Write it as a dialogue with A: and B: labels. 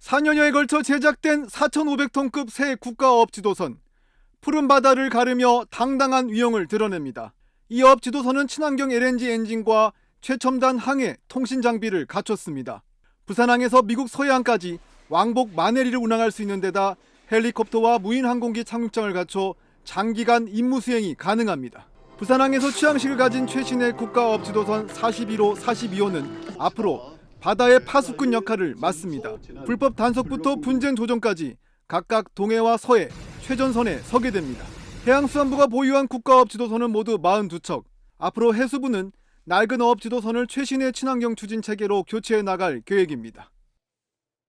A: 4년여에 걸쳐 제작된 4,500톤급 새 국가어업 지도선. 푸른 바다를 가르며 당당한 위용을 드러냅니다. 이 어업 지도선은 친환경 LNG 엔진과 최첨단 항해 통신 장비를 갖췄습니다. 부산항에서 미국 서해안까지 왕복 만회리를 운항할 수 있는 데다 헬리콥터와 무인 항공기 착륙장을 갖춰 장기간 임무 수행이 가능합니다. 부산항에서 취항식을 가진 최신의 국가어업 지도선 41호, 42호는 앞으로 바다의 파수꾼 역할을 맡습니다. 불법 단속부터 분쟁 조정까지 각각 동해와 서해, 최전선에 서게 됩니다. 해양수산부가 보유한 국가어업 지도선은 모두 42척. 앞으로 해수부는 낡은 어업 지도선을 최신의 친환경 추진 체계로 교체해 나갈 계획입니다.